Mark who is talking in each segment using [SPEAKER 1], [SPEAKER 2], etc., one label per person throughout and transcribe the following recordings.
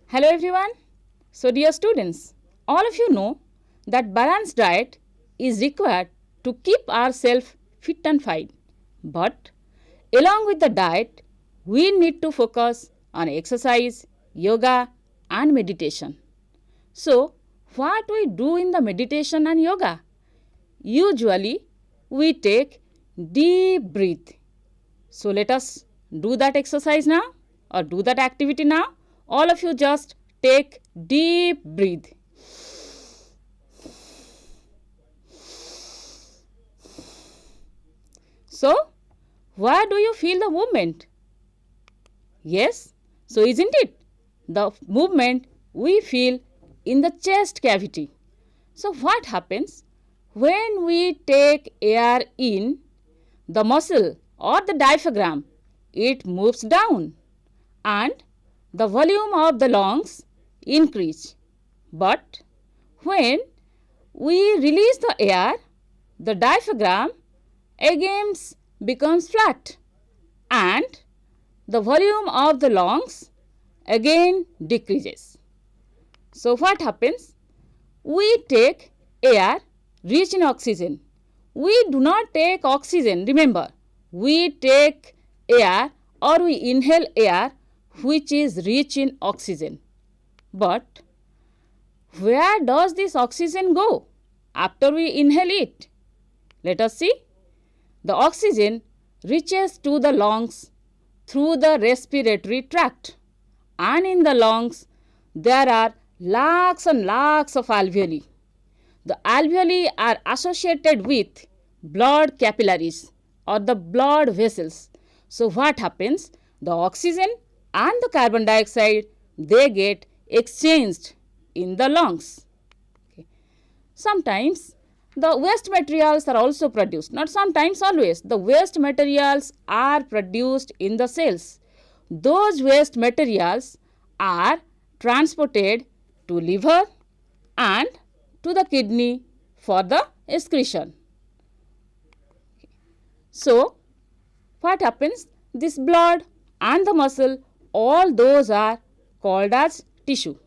[SPEAKER 1] Hello everyone. So dear students, all of you know that balanced diet is required to keep ourselves fit and fine. But along with the diet, we need to focus on exercise, yoga and meditation. So what we do in the meditation and yoga? Usually we take deep breath. So let us do that exercise now or do that activity now. All of you just take deep breath. So, where do you feel the movement? Yes, so isn't it? The movement we feel in the chest cavity. So, what happens? When we take air in, the muscle or the diaphragm, it moves down and the volume of the lungs increase. But when we release the air, the diaphragm again becomes flat and the volume of the lungs again decreases. So what happens? We take air rich in oxygen. We do not take oxygen, remember, we take air or we inhale air which is rich in oxygen. But where does this oxygen go after we inhale it? Let us see. The oxygen reaches to the lungs through the respiratory tract, and in the lungs there are lakhs and lakhs of alveoli. The alveoli are associated with blood capillaries or the blood vessels. So what happens? The oxygen and the carbon dioxide, they get exchanged in the lungs. Okay. Sometimes the waste materials are also produced. Not sometimes, always. The waste materials are produced in the cells. Those waste materials are transported to liver and to the kidney for the excretion. Okay. So, what happens? This blood and the muscle, all those are called as tissue.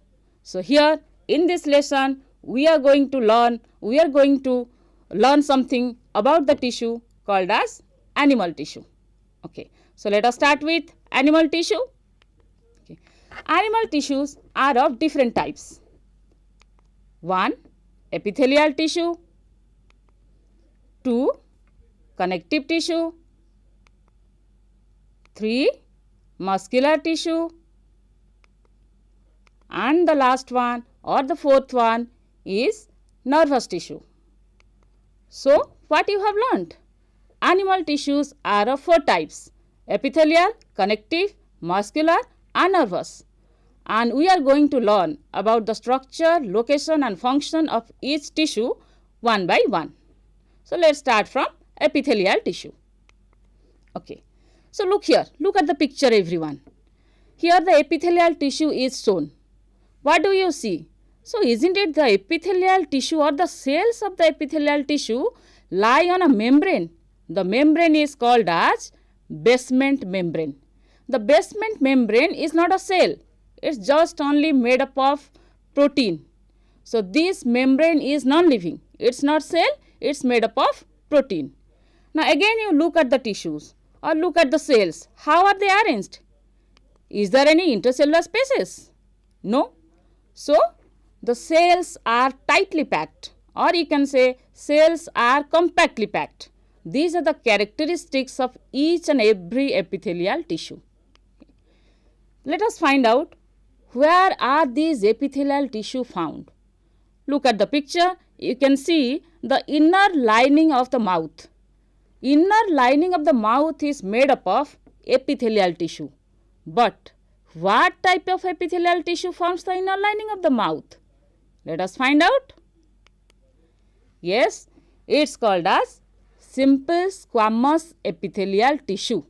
[SPEAKER 1] So here in this lesson we are going to learn something about the tissue called as animal tissue. Okay. So let us start with animal tissue. Okay. Animal tissues are of different types. 1. Epithelial tissue. 2. Connective tissue. 3. Muscular tissue, and the last one or the fourth one is nervous tissue. So, what you have learnt? Animal tissues are of 4 types: epithelial, connective, muscular and nervous. And we are going to learn about the structure, location and function of each tissue one by one. So, let us start from epithelial tissue. Okay. So, look here, look at the picture everyone. Here the epithelial tissue is shown. What do you see? So, isn't it the epithelial tissue or the cells of the epithelial tissue lie on a membrane? The membrane is called as basement membrane. The basement membrane is not a cell. It is just only made up of protein. So, this membrane is non-living. It is not cell, it is made up of protein. Now, again you look at the tissues or look at the cells. How are they arranged? Is there any intercellular spaces? No. So, the cells are tightly packed, or you can say cells are compactly packed. These are the characteristics of each and every epithelial tissue. Let us find out where are these epithelial tissue found. Look at the picture. You can see the inner lining of the mouth. Inner lining of the mouth is made up of epithelial tissue. But what type of epithelial tissue forms the inner lining of the mouth? Let us find out. Yes, it's called as simple squamous epithelial tissue.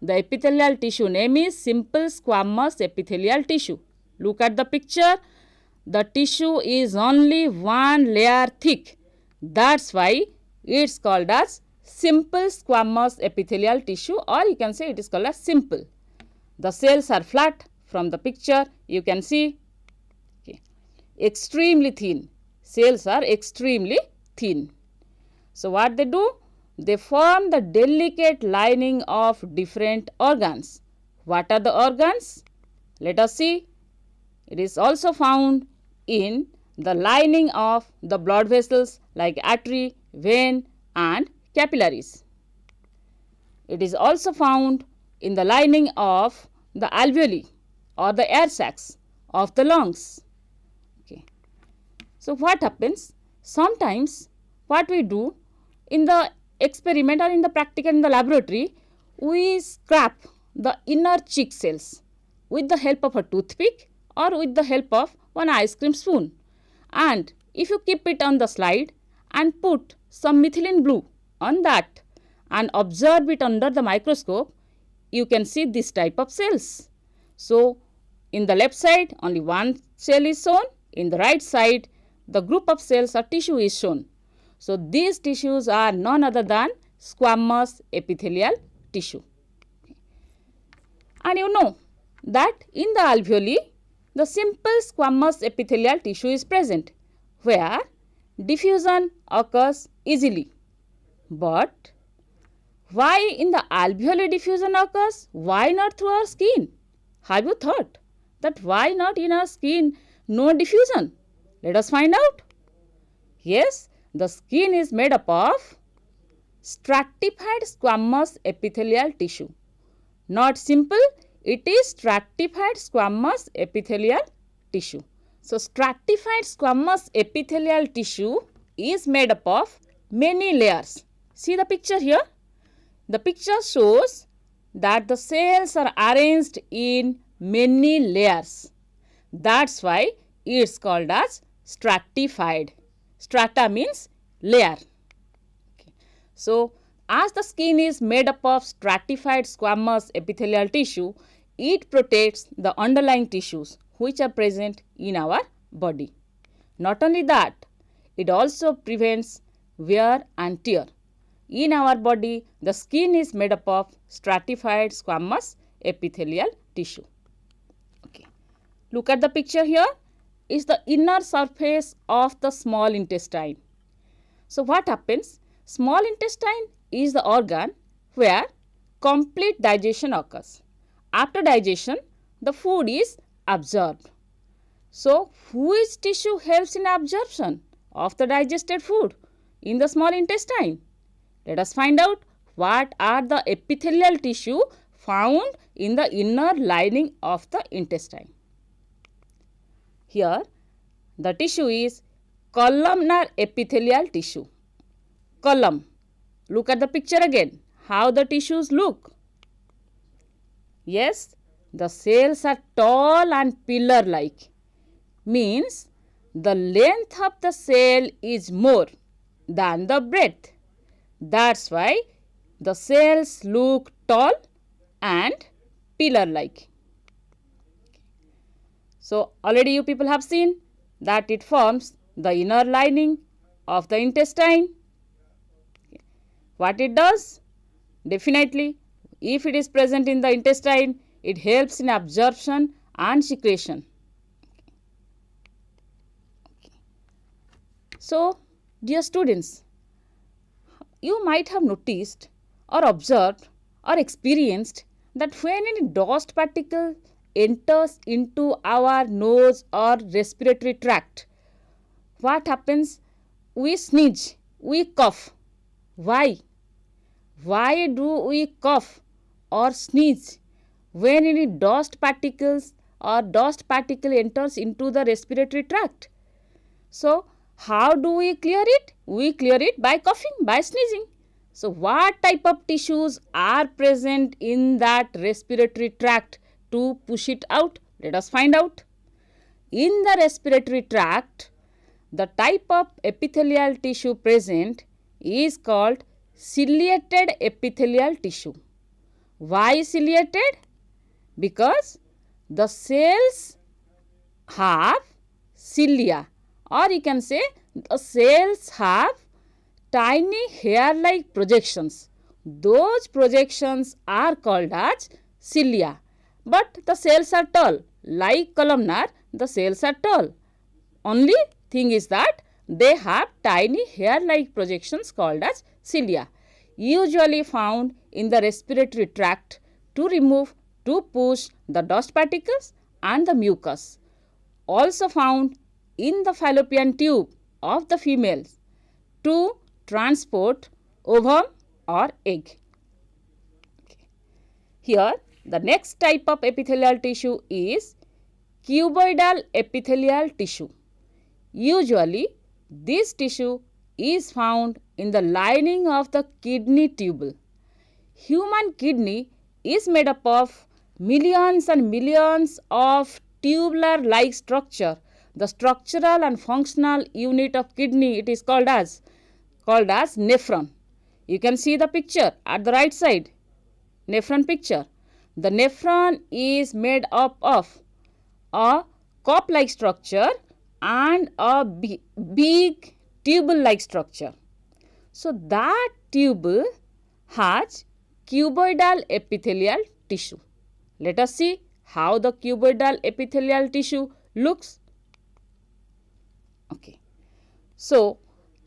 [SPEAKER 1] The epithelial tissue name is simple squamous epithelial tissue. Look at the picture. The tissue is only one layer thick. That's why it's called as simple squamous epithelial tissue, or you can say it is called as simple. The cells are flat, from the picture you can see, okay, extremely thin. Cells are extremely thin. So what they do? They form the delicate lining of different organs. What are the organs? Let us see. It is also found in the lining of the blood vessels like artery, vein and capillaries. It is also found in the lining of the alveoli or the air sacs of the lungs. Okay. So what happens? Sometimes what we do in the experiment or in the practical in the laboratory, we scrap the inner cheek cells with the help of a toothpick or with the help of one ice cream spoon. And if you keep it on the slide and put some methylene blue on that and observe it under the microscope, you can see this type of cells. So in the left side only one cell is shown, in the right side the group of cells or tissue is shown. So these tissues are none other than squamous epithelial tissue. And you know that in the alveoli the simple squamous epithelial tissue is present where diffusion occurs easily. But why in the alveoli diffusion occurs? Why not through our skin? Have you thought that why not in our skin no diffusion? Let us find out. Yes, the skin is made up of stratified squamous epithelial tissue. Not simple, it is stratified squamous epithelial tissue. So stratified squamous epithelial tissue is made up of many layers. See the picture here? The picture shows that the cells are arranged in many layers. That's why it's called as stratified. Strata means layer. Okay. So as the skin is made up of stratified squamous epithelial tissue, it protects the underlying tissues which are present in our body. Not only that, it also prevents wear and tear. In our body, the skin is made up of stratified squamous epithelial tissue. Okay. Look at the picture here. Is the inner surface of the small intestine. So what happens? Small intestine is the organ where complete digestion occurs. After digestion, the food is absorbed. So which tissue helps in absorption of the digested food in the small intestine? Let us find out what are the epithelial tissue found in the inner lining of the intestine. Here the tissue is columnar epithelial tissue. Column. Look at the picture again. How the tissues look. Yes, the cells are tall and pillar-like. Means the length of the cell is more than the breadth. That's why the cells look tall and pillar-like. So already you people have seen that it forms the inner lining of the intestine. What it does? Definitely, if it is present in the intestine, it helps in absorption and secretion. So, dear students, you might have noticed or observed or experienced that when any dust particle enters into our nose or respiratory tract, what happens? We sneeze, we cough. Why? Why do we cough or sneeze when any dust particles or dust particle enters into the respiratory tract? So, how do we clear it? We clear it by coughing, by sneezing. So, what type of tissues are present in that respiratory tract to push it out? Let us find out. In the respiratory tract, the type of epithelial tissue present is called ciliated epithelial tissue. Why ciliated? Because the cells have cilia, or you can say the cells have tiny hair-like projections. Those projections are called as cilia. But the cells are tall. like columnar, the cells are tall. Only thing is that they have tiny hair-like projections called as cilia, usually found in the respiratory tract to push the dust particles and the mucus. Also found in the fallopian tube of the females to transport ovum or egg. Here, the next type of epithelial tissue is cuboidal epithelial tissue. Usually, this tissue is found in the lining of the kidney tubule. Human kidney is made up of millions and millions of tubular-like structure. The structural and functional unit of kidney, it is called as nephron. You can see the picture at the right side. Nephron picture. The nephron is made up of a cup-like structure and a big tubule-like structure. So that tubule has cuboidal epithelial tissue. Let us see how the cuboidal epithelial tissue looks. Okay. So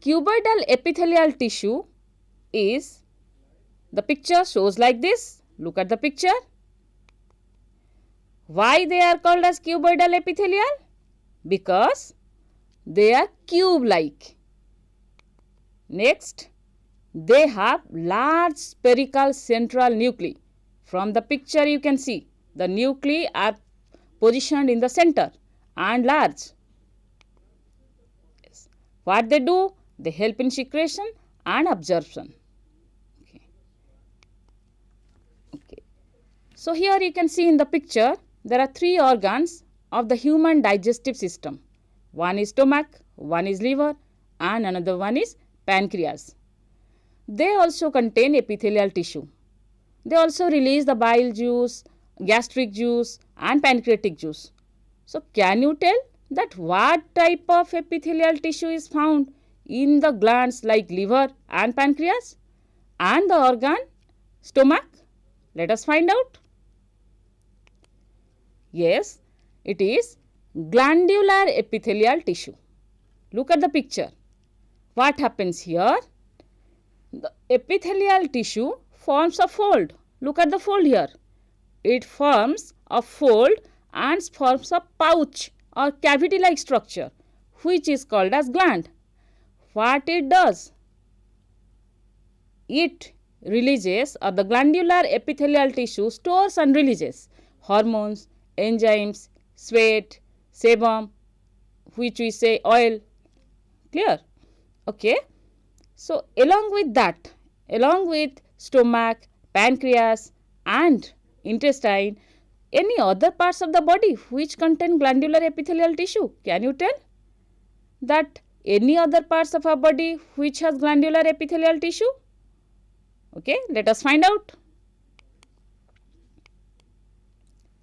[SPEAKER 1] cuboidal epithelial tissue is, the picture shows like this. Look at the picture. Why they are called as cuboidal epithelial? Because they are cube-like. Next, they have large spherical central nuclei. From the picture you can see the nuclei are positioned in the center and large. Yes. What they do? They help in secretion and absorption. Okay. So here you can see in the picture there are three organs of the human digestive system. One is stomach, one is liver, and another one is pancreas. They also contain epithelial tissue. They also release the bile juice, gastric juice, and pancreatic juice. So can you tell that what type of epithelial tissue is found in the glands like liver and pancreas and the organ stomach? Let us find out. Yes, it is glandular epithelial tissue. Look at the picture. What happens here? The epithelial tissue forms a fold. Look at the fold here. It forms a fold and forms a pouch or cavity-like structure which is called as gland. What it does? It releases, or the glandular epithelial tissue stores and releases hormones, enzymes, sweat, sebum, which we say oil. Clear? Okay. So along with that, along with stomach, pancreas and intestine, any other parts of the body which contain glandular epithelial tissue? Can you tell that any other parts of our body which has glandular epithelial tissue? Okay, let us find out.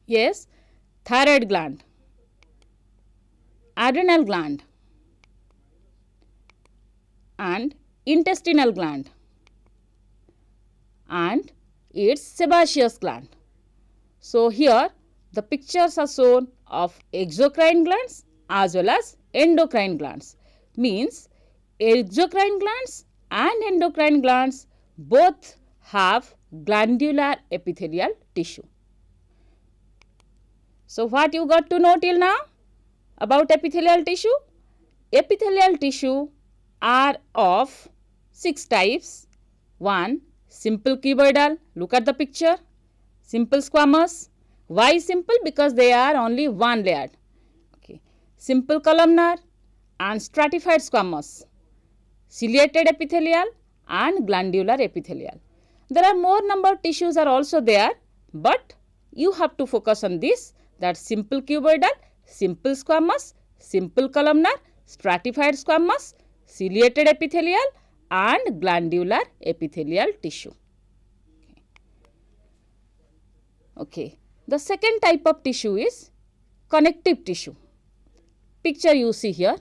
[SPEAKER 1] Yes, thyroid gland, adrenal gland and intestinal gland and its sebaceous gland. So here the pictures are shown of exocrine glands as well as endocrine glands. Means exocrine glands and endocrine glands both have glandular epithelial tissue. So what you got to know till now about epithelial tissue? Epithelial tissue are of 6 types. 1. Simple cuboidal. Look at the picture. Simple squamous. Why simple? Because they are only one layered. Okay. Simple columnar and stratified squamous. Ciliated epithelial and glandular epithelial. There are more number of tissues are also there, but you have to focus on this, that simple cuboidal, simple squamous, simple columnar, stratified squamous, ciliated epithelial and glandular epithelial tissue. Okay. The second type of tissue is connective tissue. Picture you see here.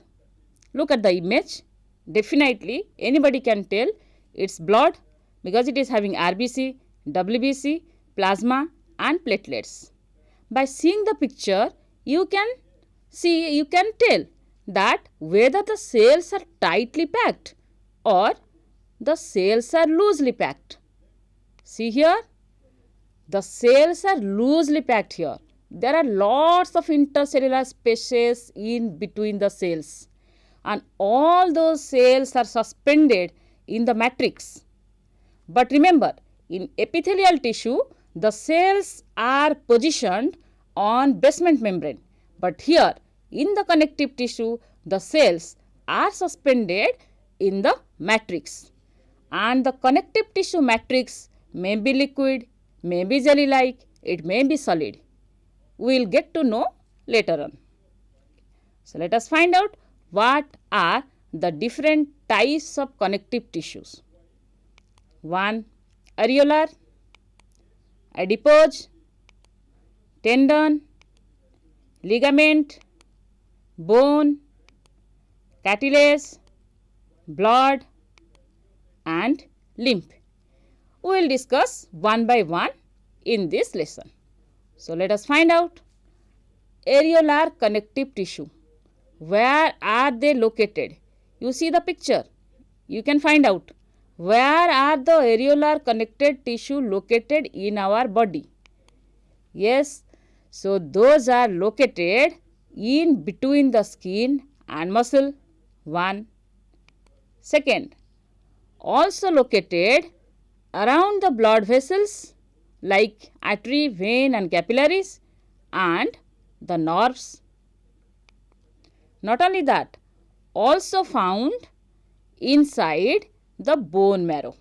[SPEAKER 1] Look at the image. Definitely anybody can tell it's blood because it is having RBC, WBC, plasma and platelets. By seeing the picture, you can tell that whether the cells are tightly packed or the cells are loosely packed. See here, the cells are loosely packed here. There are lots of intercellular spaces in between the cells, and all those cells are suspended in the matrix. But remember, in epithelial tissue, the cells are positioned on basement membrane. But here, in the connective tissue, the cells are suspended in the matrix. And the connective tissue matrix may be liquid, may be jelly-like, it may be solid. We will get to know later on. So, let us find out what are the different types of connective tissues. 1. Areolar, adipose, tendon, ligament, bone, cartilage, blood and lymph. We will discuss one by one in this lesson. So, let us find out areolar connective tissue. Where are they located? You see the picture. You can find out where are the areolar connected tissue located in our body. Yes, so those are located in between the skin and muscle. 1. Second, also located around the blood vessels like artery, vein and capillaries and the nerves. Not only that, also found inside the bone marrow.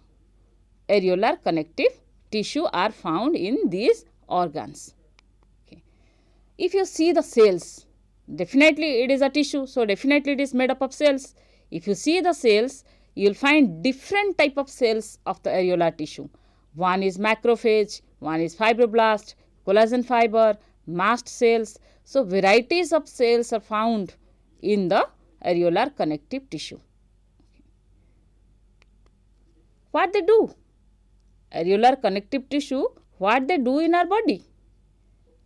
[SPEAKER 1] Areolar connective tissue are found in these organs. Okay. If you see the cells, definitely it is a tissue, so definitely it is made up of cells. If you see the cells, you will find different type of cells of the areolar tissue. One is macrophage, one is fibroblast, collagen fiber, mast cells. So, varieties of cells are found in the areolar connective tissue. What they do? Areolar connective tissue, what they do in our body?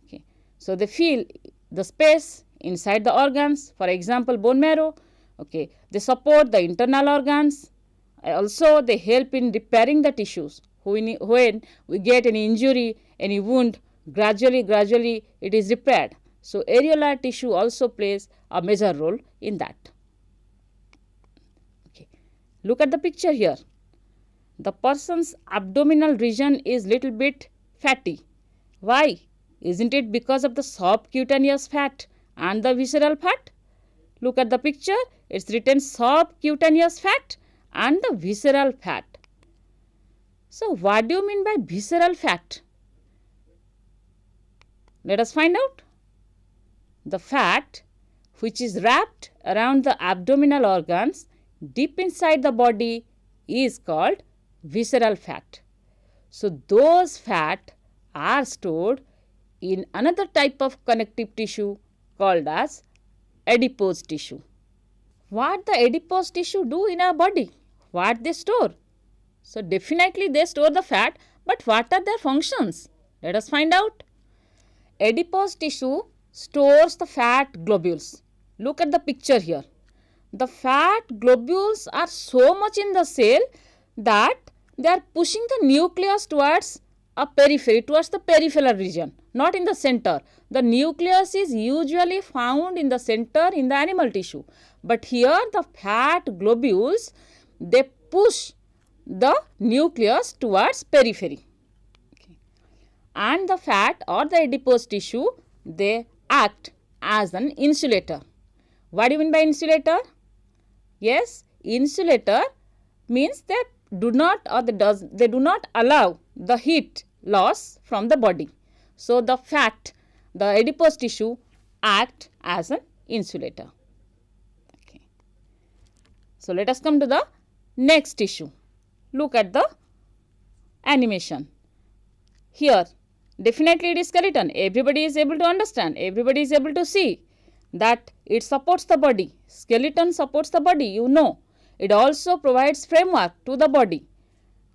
[SPEAKER 1] Okay. So, they fill the space inside the organs, for example, bone marrow. Okay. They support the internal organs. Also, they help in repairing the tissues. When we get any injury, any wound, gradually it is repaired. So, areolar tissue also plays a major role in that. Okay. Look at the picture here. The person's abdominal region is little bit fatty. Why? Isn't it because of the subcutaneous fat and the visceral fat? Look at the picture. It's written subcutaneous fat and the visceral fat. So, what do you mean by visceral fat? Let us find out. The fat which is wrapped around the abdominal organs deep inside the body is called visceral fat. So, those fat are stored in another type of connective tissue called as adipose tissue. What the adipose tissue do in our body? What they store? So, definitely they store the fat, but what are their functions? Let us find out. Adipose tissue stores the fat globules. Look at the picture here. The fat globules are so much in the cell that they are pushing the nucleus towards a periphery, towards the peripheral region, not in the center. The nucleus is usually found in the center in the animal tissue. But here the fat globules, they push the nucleus towards periphery. Okay. And the fat or the adipose tissue, they act as an insulator. What do you mean by insulator? Yes, insulator means they do not allow the heat loss from the body. So, the fat, the adipose tissue act as an insulator. Okay. So, let us come to the next tissue. Look at the animation. Here, definitely it is skeleton. Everybody is able to understand. Everybody is able to see that it supports the body. Skeleton supports the body, you know. It also provides framework to the body.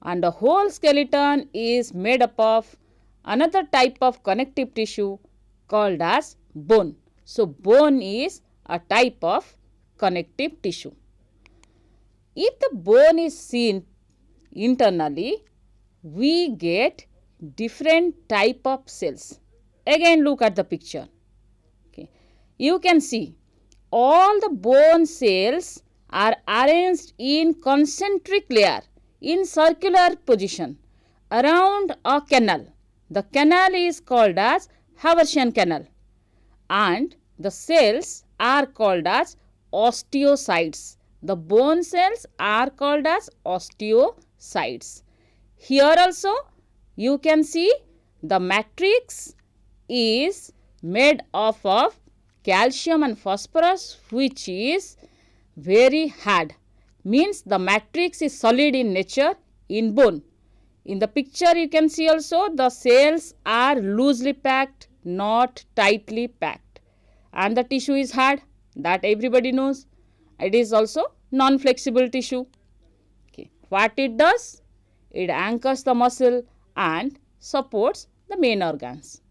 [SPEAKER 1] And the whole skeleton is made up of another type of connective tissue called as bone. So bone is a type of connective tissue. If the bone is seen internally, we get different type of cells. Again look at the picture. Okay. You can see all the bone cells are arranged in concentric layer in circular position around a canal. The canal is called as Haversian canal, and the cells are called as osteocytes. The bone cells are called as osteocytes. Here also you can see the matrix is made up of calcium and phosphorus, which is very hard. Means the matrix is solid in nature in bone. In the picture you can see also the cells are loosely packed, not tightly packed. And the tissue is hard, that everybody knows. It is also non-flexible tissue. Okay. What it does? It anchors the muscle and supports the main organs.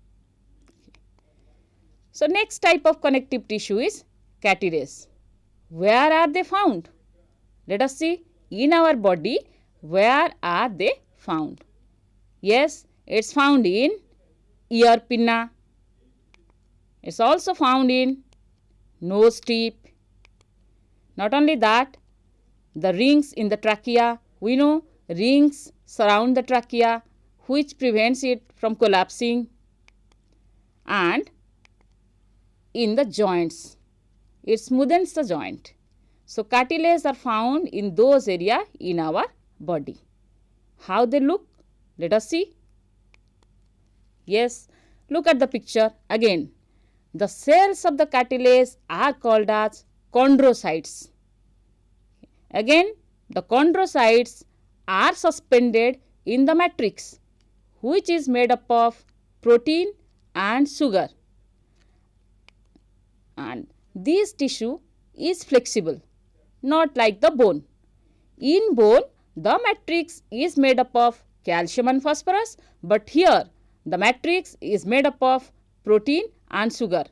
[SPEAKER 1] Okay. So next type of connective tissue is cartilage. Where are they found? Let us see in our body where are they found. Yes, it's found in ear pinna. It's also found in nose tip. Not only that, the rings in the trachea. We know rings surround the trachea, which prevents it from collapsing. And in the joints, it smoothens the joint. So cartilages are found in those areas in our body. How they look? Let us see. Yes, look at the picture again. The cells of the cartilage are called as chondrocytes. Again, the chondrocytes are suspended in the matrix, which is made up of protein and sugar. And this tissue is flexible, not like the bone. In bone, the matrix is made up of calcium and phosphorus, but here the matrix is made up of protein and sugar.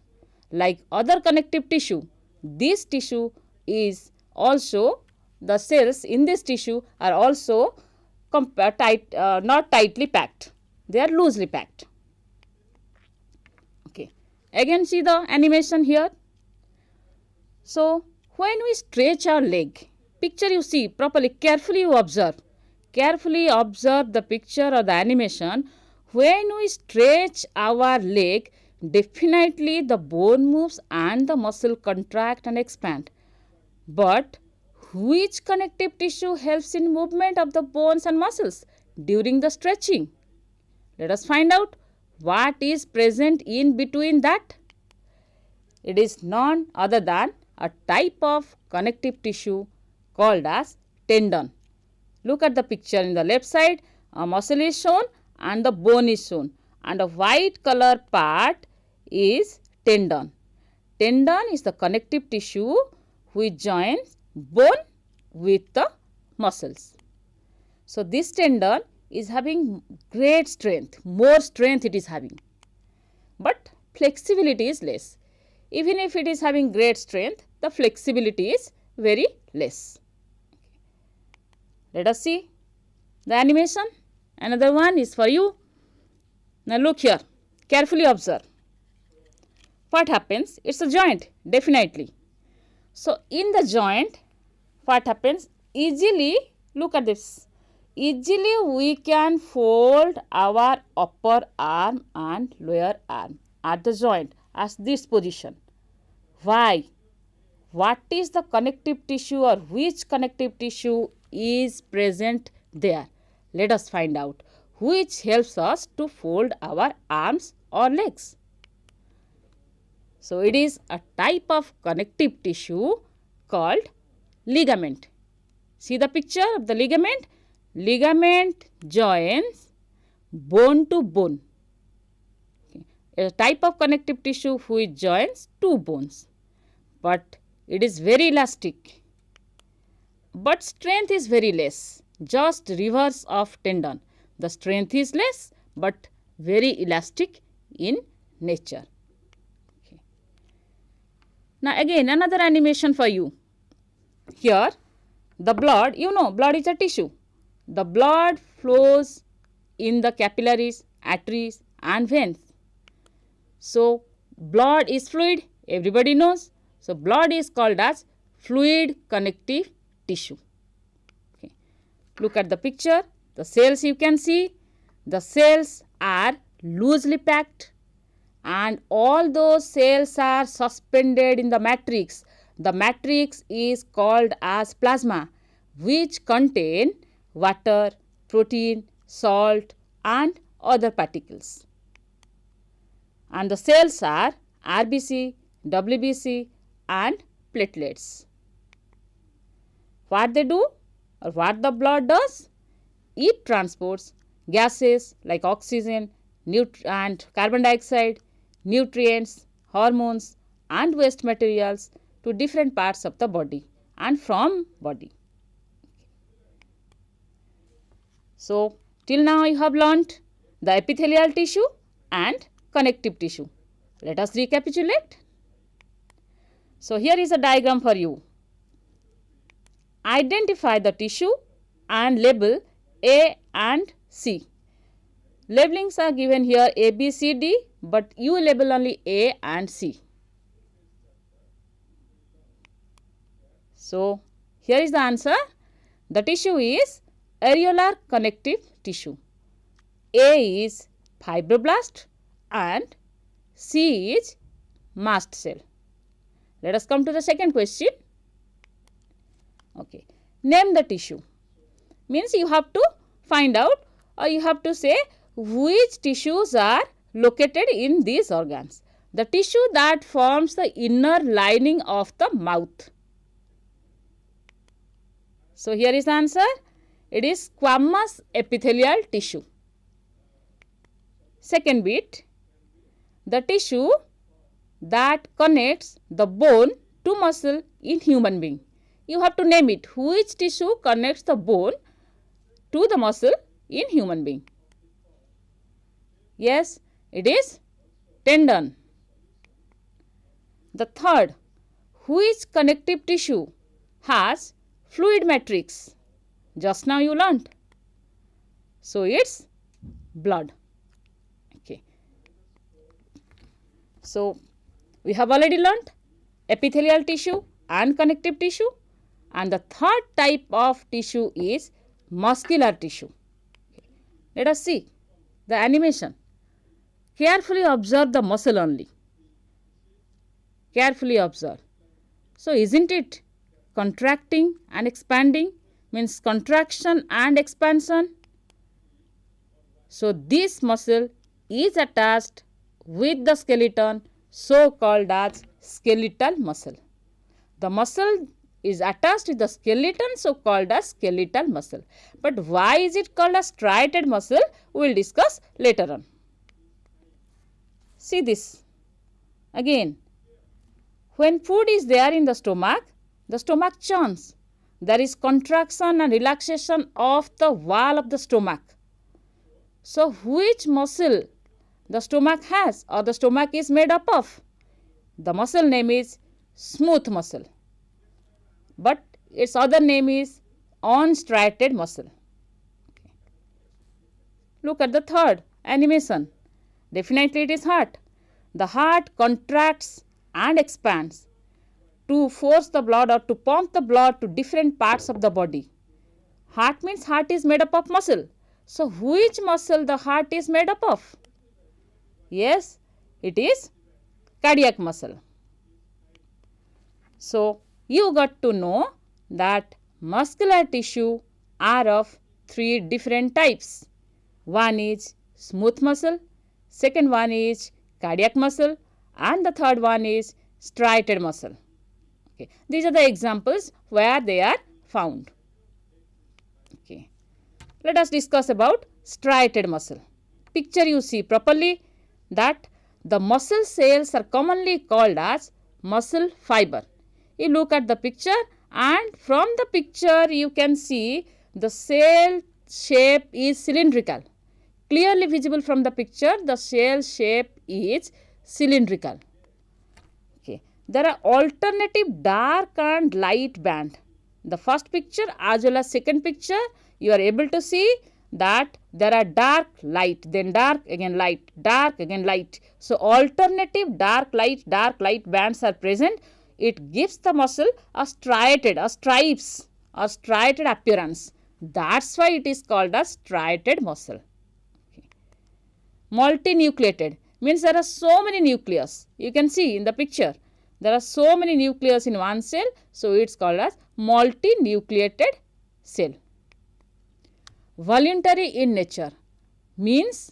[SPEAKER 1] Like other connective tissue, this tissue is also, the cells in this tissue are also not tightly packed. They are loosely packed. Okay. Again see the animation here. So when we stretch our leg, picture you see properly, carefully you observe. Carefully observe the picture or the animation. When we stretch our leg, definitely the bone moves and the muscle contract and expand. But which connective tissue helps in movement of the bones and muscles during the stretching? Let us find out what is present in between that. It is none other than a type of connective tissue called as tendon. Look at the picture in the left side, a muscle is shown and the bone is shown, and a white color part is tendon. Tendon is the connective tissue which joins bone with the muscles. So this tendon is having great strength, more strength it is having, but flexibility is less. Even if it is having great strength, the flexibility is very less. Let us see the animation. Another one is for you. Now look here, carefully observe. What happens? It's a joint, definitely. So in the joint, what happens? Easily, look at this. Easily we can fold our upper arm and lower arm at the joint as this position. Why? What is the connective tissue or which connective tissue is present there? Let us find out which helps us to fold our arms or legs. So it is a type of connective tissue called ligament. See the picture of the ligament? Ligament joins bone to bone. Okay. A type of connective tissue which joins two bones. But it is very elastic. But strength is very less. Just reverse of tendon. The strength is less but very elastic in nature. Okay. Now again another animation for you. Here the blood, blood is a tissue. The blood flows in the capillaries, arteries and veins. So blood is fluid, everybody knows. So blood is called as fluid connective tissue. Okay. Look at the picture. The cells you can see. The cells are loosely packed and all those cells are suspended in the matrix. The matrix is called as plasma, which contain water, protein, salt and other particles. And the cells are RBC, WBC and platelets. What they do or what the blood does? It transports gases like oxygen and carbon dioxide, nutrients, hormones and waste materials to different parts of the body and from body. So till now you have learnt the epithelial tissue and connective tissue. Let us recapitulate. So here is a diagram for you. Identify the tissue and label A and C. Labelings are given here A, B, C, D, but you label only A and C. So here is the answer. The tissue is areolar connective tissue. A is fibroblast and C is mast cell. Let us come to the second question. Okay. Name the tissue. Means you have to find out or you have to say which tissues are located in these organs. The tissue that forms the inner lining of the mouth. So here is the answer. It is squamous epithelial tissue. Second bit. The tissue that connects the bone to muscle in human being. You have to name it. Which tissue connects the bone to the muscle in human being? Yes, it is tendon. The third, which connective tissue has fluid matrix? Just now you learnt. So it's blood. Okay. So we have already learnt epithelial tissue and connective tissue, and the third type of tissue is muscular tissue. Okay. Let us see the animation. Carefully observe the muscle only. Carefully observe. So isn't it contracting and expanding? Means contraction and expansion. So this muscle is attached with the skeleton, so called as skeletal muscle. The muscle is attached with the skeleton, so called as skeletal muscle. But why is it called as striated muscle? We will discuss later on. See this. Again, when food is there in the stomach churns. There is contraction and relaxation of the wall of the stomach. So which muscle the stomach has or the stomach is made up of? The muscle name is smooth muscle, but its other name is unstriated muscle. Okay. Look at the third animation. Definitely it is heart. The heart contracts and expands to force the blood or to pump the blood to different parts of the body. Heart means heart is made up of muscle. So which muscle the heart is made up of? Yes, it is cardiac muscle. So you got to know that muscular tissue are of three different types. One is smooth muscle, second one is cardiac muscle, and the third one is striated muscle. Okay. These are the examples where they are found. Okay. Let us discuss about striated muscle. Picture you see properly that the muscle cells are commonly called as muscle fiber. You look at the picture and from the picture you can see the cell shape is cylindrical. Clearly visible from the picture, the cell shape is cylindrical. Okay. there are alternative dark and light band. The first picture as well as second picture, you are able to see that there are dark, light, then dark, again light, dark, again light. So, alternative dark, light bands are present. It gives the muscle a striated, a stripes, a striated appearance. That's why it is called a striated muscle. Okay. Multinucleated means there are so many nucleus. You can see in the picture. There are so many nucleus in one cell. So, it is called as multinucleated cell. Voluntary in nature means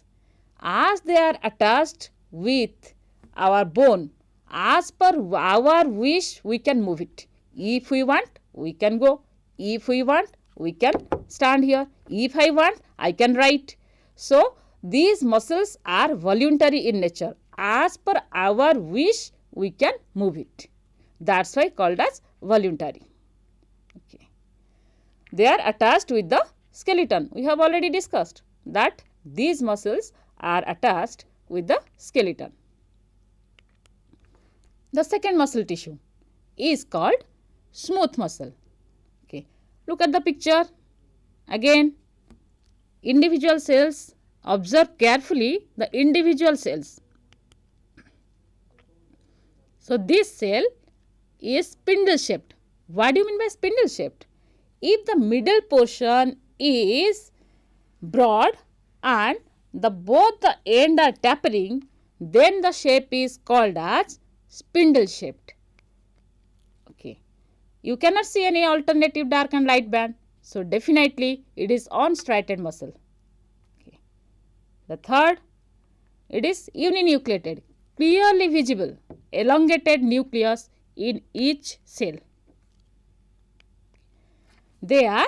[SPEAKER 1] as they are attached with our bone, as per our wish we can move it. If we want, we can go. If we want, we can stand here. If I want, I can write. So, these muscles are voluntary in nature. As per our wish, we can move it. That's why called as voluntary. Okay. They are attached with the skeleton. We have already discussed that these muscles are attached with the skeleton. The second muscle tissue is called smooth muscle. Okay. Look at the picture. Again, individual cells. Observe carefully the individual cells. So, this cell is spindle shaped. What do you mean by spindle shaped? If the middle portion is broad and both the end are tapering, then the shape is called as spindle shaped. Okay. You cannot see any alternative dark and light band. So, definitely it is unstriated muscle. Okay. The third, it is uninucleated, clearly visible, elongated nucleus in each cell. They are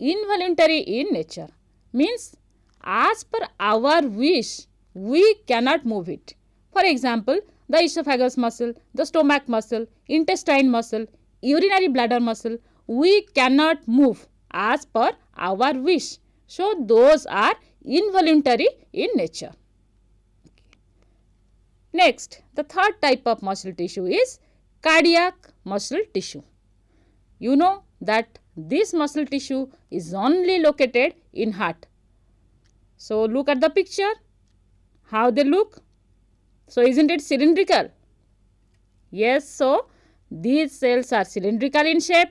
[SPEAKER 1] involuntary in nature, means as per our wish, we cannot move it. For example, the esophagus muscle, the stomach muscle, intestine muscle, urinary bladder muscle, we cannot move as per our wish. So, those are involuntary in nature. Next, the third type of muscle tissue is cardiac muscle tissue. You know that this muscle tissue is only located in heart. So, look at the picture, how they look. So, isn't it cylindrical? Yes, so these cells are cylindrical in shape.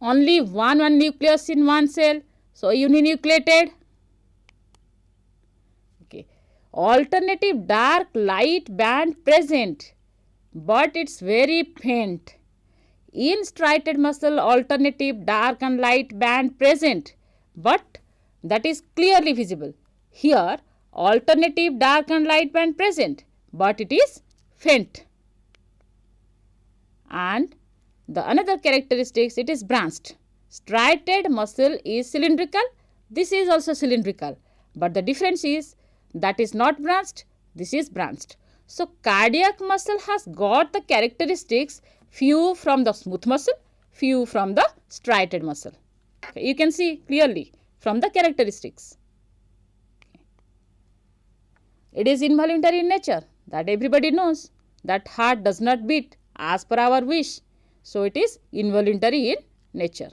[SPEAKER 1] Only one nucleus in one cell, so uninucleated. Okay. Alternative dark light band present, but it's very faint. In striated muscle, alternative dark and light band present, but that is clearly visible. Here, alternative dark and light band present, but it is faint. And the another characteristics, it is branched. Striated muscle is cylindrical. This is also cylindrical, but the difference is that is not branched. This is branched. So, cardiac muscle has got the characteristics few from the smooth muscle, few from the striated muscle. Okay, you can see clearly from the characteristics. Okay. It is involuntary in nature, that everybody knows, that heart does not beat as per our wish. So, it is involuntary in nature.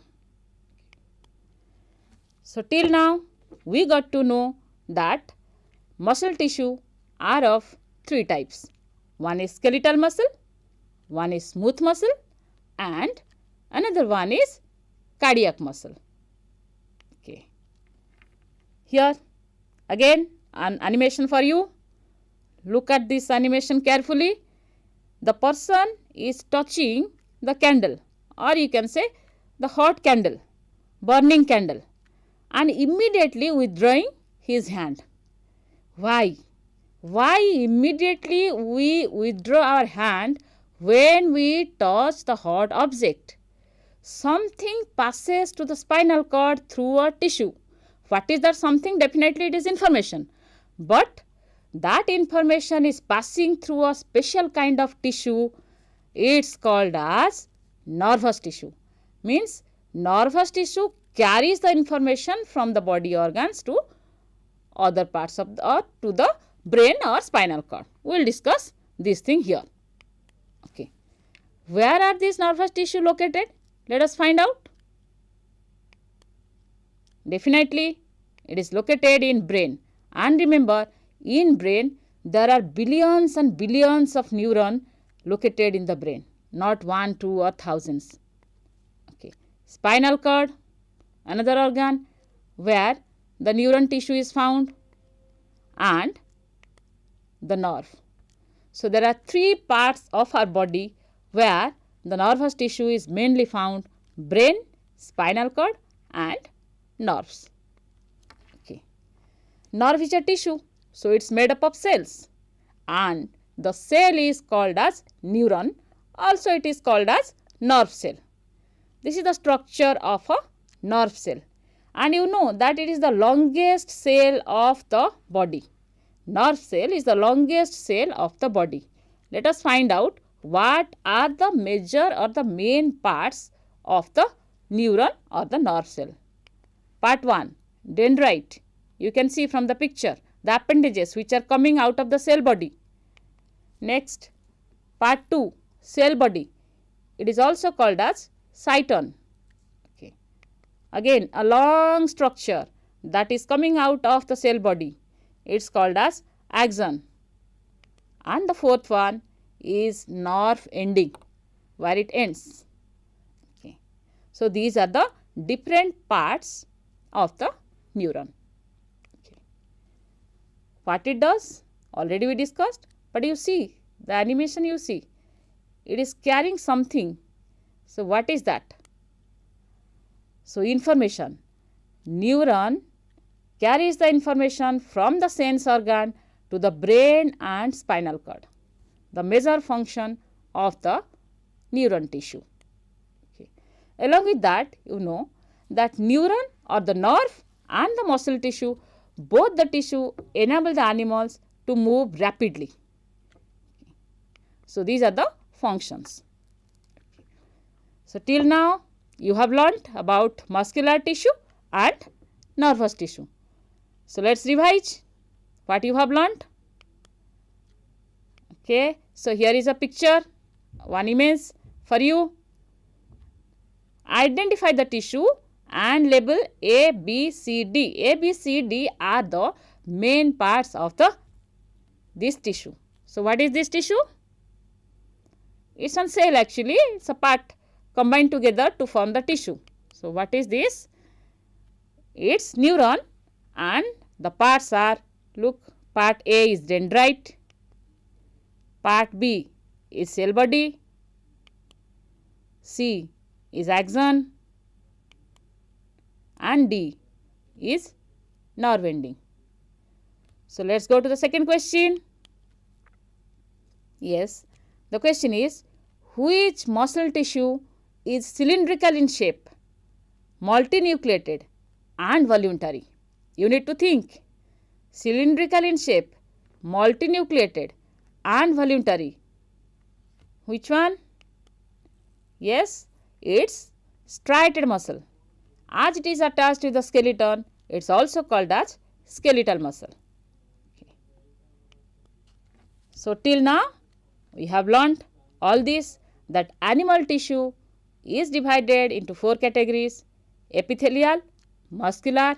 [SPEAKER 1] So, till now we got to know that muscle tissue are of three types. One is skeletal muscle, one is smooth muscle, and another one is cardiac muscle. Okay. Here again an animation for you. Look at this animation carefully. The person is touching the candle, or you can say the hot candle, burning candle, and immediately withdrawing his hand. Why? Why immediately we withdraw our hand when we touch the hot object? Something passes to the spinal cord through a tissue. What is that something? Definitely it is information. But that information is passing through a special kind of tissue. It's called as nervous tissue. Means nervous tissue carries the information from the body organs to other parts of the, or to the brain or spinal cord. We will discuss this thing here. Where are these nervous tissue located? Let us find out. Definitely, it is located in brain. And remember, in brain, there are billions and billions of neurons located in the brain. Not 1, 2 or thousands. Okay. Spinal cord, another organ where the neuron tissue is found, and the nerve. So there are 3 parts of our body where the nervous tissue is mainly found: brain, spinal cord and nerves. Okay. Nerve is a tissue, so it's made up of cells, and the cell is called as neuron. Also it is called as nerve cell. This is the structure of a nerve cell, and you know that it is the longest cell of the body. Nerve cell is the longest cell of the body. Let us find out what are the major or the main parts of the neuron or the nerve cell. Part 1, dendrite. You can see from the picture the appendages which are coming out of the cell body. Next, part 2, cell body. It is also called as cyton. Okay. Again, a long structure that is coming out of the cell body. It's called as axon. And the fourth one is nerve ending, where it ends. Okay. So these are the different parts of the neuron. Okay. What it does, already we discussed, but you see, the animation you see, it is carrying something. So what is that? So information. Neuron carries the information from the sense organ to the brain and spinal cord. The major function of the neuron tissue. Okay. Along with that, you know that neuron or the nerve and the muscle tissue, both the tissue enable the animals to move rapidly. Okay. So these are the functions. Okay. So till now you have learnt about muscular tissue and nervous tissue. So let's revise what you have learnt. Okay, so here is a picture, one image for you. Identify the tissue and label A, B, C, D. A, B, C, D are the main parts of this tissue. So what is this tissue? It's a cell actually. It's a part combined together to form the tissue. So what is this? It's neuron, and the parts are, look, part A is dendrite, part B is cell body, C is axon, and D is nerve ending. So let's go to the second question. Yes, the question is, which muscle tissue is cylindrical in shape, multinucleated and voluntary? You need to think. Cylindrical in shape, multinucleated and voluntary. Which one? Yes, it's striated muscle. As it is attached to the skeleton, it's also called as skeletal muscle. Okay. So till now we have learnt all this, that animal tissue is divided into 4 categories: epithelial, muscular,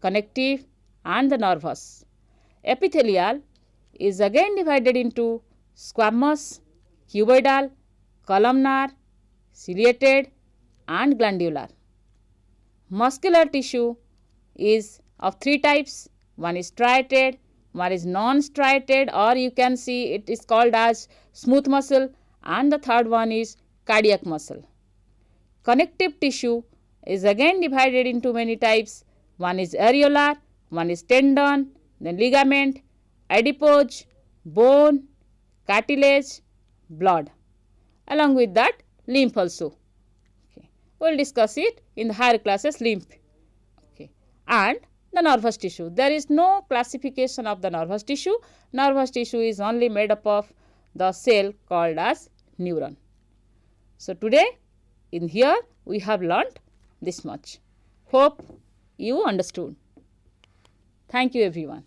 [SPEAKER 1] connective and the nervous. Epithelial is again divided into squamous, cuboidal, columnar, ciliated and glandular. Muscular tissue is of 3 types. One is striated, one is non-striated, or you can see it is called as smooth muscle, and the third one is cardiac muscle. Connective tissue is again divided into many types. One is areolar, one is tendon, then ligament, adipose, bone, cartilage, blood. Along with that, lymph also. Okay. We will discuss it in the higher classes, lymph. Okay. And the nervous tissue. There is no classification of the nervous tissue. Nervous tissue is only made up of the cell called as neuron. So today in here we have learnt this much. Hope you understood. Thank you everyone.